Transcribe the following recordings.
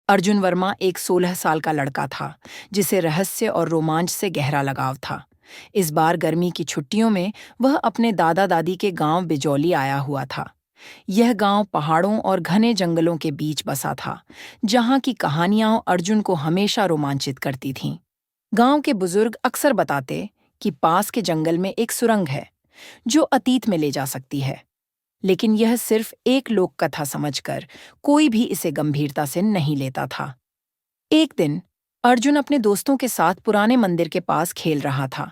अर्जुन वर्मा एक 16 साल का लड़का था, जिसे रहस्य और रोमांच से गहरा लगाव था। इस बार गर्मी की छुट्टियों में वह अपने दादा दादी के गांव बिजौली आया हुआ था। यह गांव पहाड़ों और घने जंगलों के बीच बसा था, जहां की कहानियां अर्जुन को हमेशा रोमांचित करती थीं। गांव के बुजुर्ग अक्सर बताते कि पास के जंगल में एक सुरंग है, जो अतीत में ले जा सकती है। लेकिन यह सिर्फ एक लोक कथा समझकर कोई भी इसे गंभीरता से नहीं लेता था। एक दिन अर्जुन अपने दोस्तों के साथ पुराने मंदिर के पास खेल रहा था।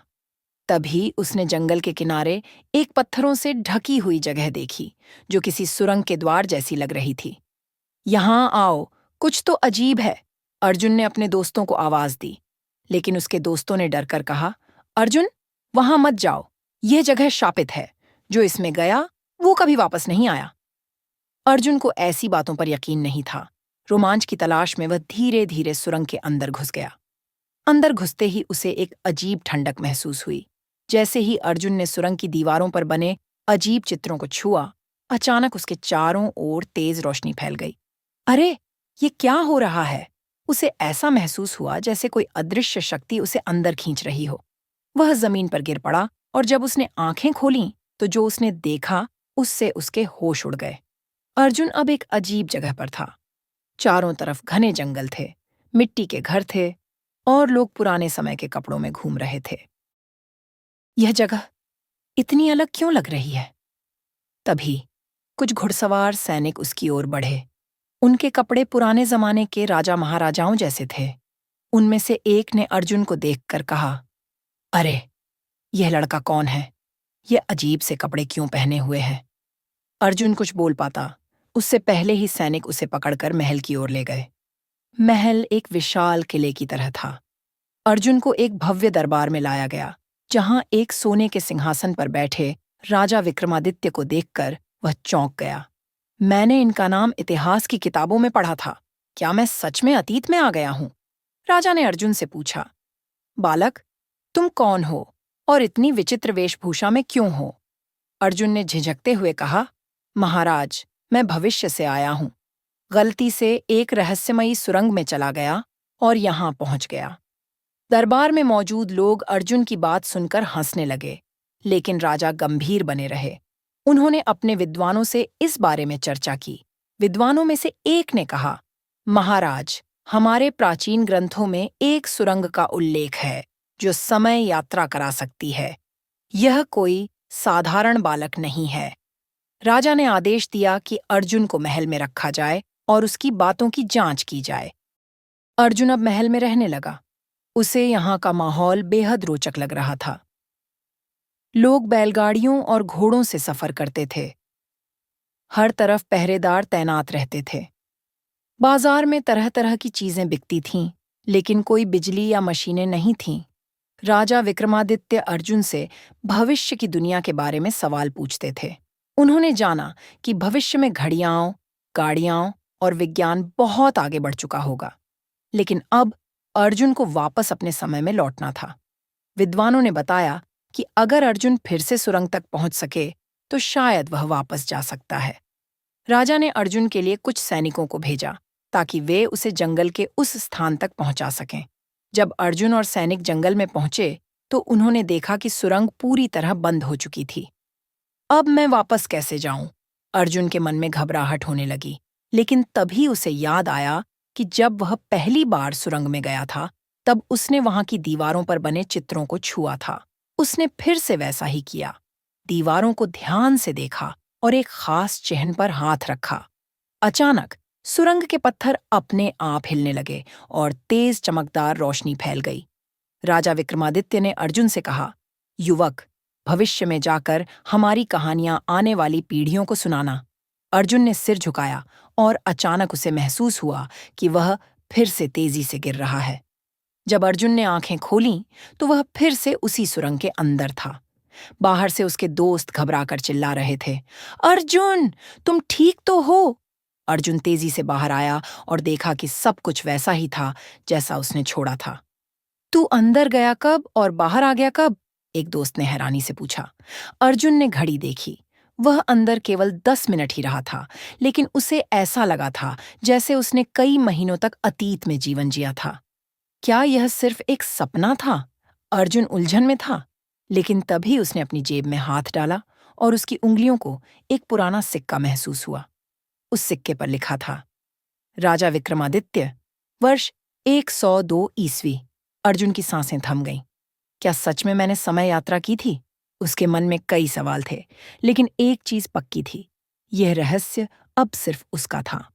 तभी उसने जंगल के किनारे एक पत्थरों से ढकी हुई जगह देखी, जो किसी सुरंग के द्वार जैसी लग रही थी। "यहां आओ, कुछ तो अजीब है," अर्जुन ने अपने दोस्तों को आवाज दी। लेकिन उसके दोस्तों ने डरकर कहा, "अर्जुन, वहां मत जाओ। यह जगह शापित है। जो इसमें गया, वो कभी वापस नहीं आया।" अर्जुन को ऐसी बातों पर यकीन नहीं था। रोमांच की तलाश में वह धीरे धीरे सुरंग के अंदर घुस गया। अंदर घुसते ही उसे एक अजीब ठंडक महसूस हुई। जैसे ही अर्जुन ने सुरंग की दीवारों पर बने अजीब चित्रों को छुआ, अचानक उसके चारों ओर तेज रोशनी फैल गई। अरे, ये क्या हो रहा है? उसे ऐसा महसूस हुआ जैसे कोई अदृश्य शक्ति उसे अंदर खींच रही हो। वह जमीन पर गिर पड़ा और जब उसने आंखें खोलीं, तो जो उसने देखा उससे उसके होश उड़ गए। अर्जुन अब एक अजीब जगह पर था। चारों तरफ घने जंगल थे, मिट्टी के घर थे और लोग पुराने समय के कपड़ों में घूम रहे थे। यह जगह इतनी अलग क्यों लग रही है? तभी कुछ घुड़सवार सैनिक उसकी ओर बढ़े। उनके कपड़े पुराने जमाने के राजा महाराजाओं जैसे थे। उनमें से एक ने अर्जुन को देखकर कहा, "अरे, यह लड़का कौन है? यह अजीब से कपड़े क्यों पहने हुए है?" अर्जुन कुछ बोल पाता, उससे पहले ही सैनिक उसे पकड़कर महल की ओर ले गए। महल एक विशाल किले की तरह था। अर्जुन को एक भव्य दरबार में लाया गया, जहां एक सोने के सिंहासन पर बैठे राजा विक्रमादित्य को देखकर वह चौंक गया। "मैंने इनका नाम इतिहास की किताबों में पढ़ा था। क्या मैं सच में अतीत में आ गया हूं?" राजा ने अर्जुन से पूछा, "बालक, तुम कौन हो और इतनी विचित्र वेशभूषा में क्यों हो?" अर्जुन ने झिझकते हुए कहा, "महाराज, मैं भविष्य से आया हूं। गलती से एक रहस्यमयी सुरंग में चला गया और यहां पहुंच गया।" दरबार में मौजूद लोग अर्जुन की बात सुनकर हंसने लगे, लेकिन राजा गंभीर बने रहे। उन्होंने अपने विद्वानों से इस बारे में चर्चा की। विद्वानों में से एक ने कहा, "महाराज, हमारे प्राचीन ग्रंथों में एक सुरंग का उल्लेख है, जो समय यात्रा करा सकती है। यह कोई साधारण बालक नहीं है।" राजा ने आदेश दिया कि अर्जुन को महल में रखा जाए और उसकी बातों की जांच की जाए। अर्जुन अब महल में रहने लगा। उसे यहाँ का माहौल बेहद रोचक लग रहा था। लोग बैलगाड़ियों और घोड़ों से सफर करते थे। हर तरफ पहरेदार तैनात रहते थे। बाजार में तरह तरह की चीजें बिकती थीं, लेकिन कोई बिजली या मशीनें नहीं थीं। राजा विक्रमादित्य अर्जुन से भविष्य की दुनिया के बारे में सवाल पूछते थे। उन्होंने जाना कि भविष्य में घड़ियाओं, गाड़ियां और विज्ञान बहुत आगे बढ़ चुका होगा। लेकिन अब अर्जुन को वापस अपने समय में लौटना था। विद्वानों ने बताया कि अगर अर्जुन फिर से सुरंग तक पहुंच सके, तो शायद वह वापस जा सकता है। राजा ने अर्जुन के लिए कुछ सैनिकों को भेजा, ताकि वे उसे जंगल के उस स्थान तक पहुंचा सकें। जब अर्जुन और सैनिक जंगल में पहुंचे, तो उन्होंने देखा कि सुरंग पूरी तरह बंद हो चुकी थी। "अब मैं वापस कैसे जाऊं?" अर्जुन के मन में घबराहट होने लगी। लेकिन तभी उसे याद आया कि जब वह पहली बार सुरंग में गया था, तब उसने वहां की दीवारों पर बने चित्रों को छुआ था। उसने फिर से वैसा ही किया। दीवारों को ध्यान से देखा और एक खास चिन्ह पर हाथ रखा। अचानक सुरंग के पत्थर अपने आप हिलने लगे और तेज चमकदार रोशनी फैल गई। राजा विक्रमादित्य ने अर्जुन से कहा, "युवक, भविष्य में जाकर हमारी कहानियां आने वाली पीढ़ियों को सुनाना।" अर्जुन ने सिर झुकाया और अचानक उसे महसूस हुआ कि वह फिर से तेजी से गिर रहा है। जब अर्जुन ने आंखें खोलीं, तो वह फिर से उसी सुरंग के अंदर था। बाहर से उसके दोस्त घबराकर चिल्ला रहे थे, "अर्जुन, तुम ठीक तो हो?" अर्जुन तेजी से बाहर आया और देखा कि सब कुछ वैसा ही था जैसा उसने छोड़ा था। "तू अंदर गया कब और बाहर आ गया कब?" एक दोस्त ने हैरानी से पूछा। अर्जुन ने घड़ी देखी। वह अंदर केवल 10 मिनट ही रहा था, लेकिन उसे ऐसा लगा था जैसे उसने कई महीनों तक अतीत में जीवन जिया था। क्या यह सिर्फ एक सपना था? अर्जुन उलझन में था। लेकिन तभी उसने अपनी जेब में हाथ डाला और उसकी उंगलियों को एक पुराना सिक्का महसूस हुआ। उस सिक्के पर लिखा था, राजा विक्रमादित्य, वर्ष 102 ईस्वी। अर्जुन की सांसें थम गईं। क्या सच में मैंने समय यात्रा की थी? उसके मन में कई सवाल थे, लेकिन एक चीज पक्की थी, यह रहस्य अब सिर्फ उसका था।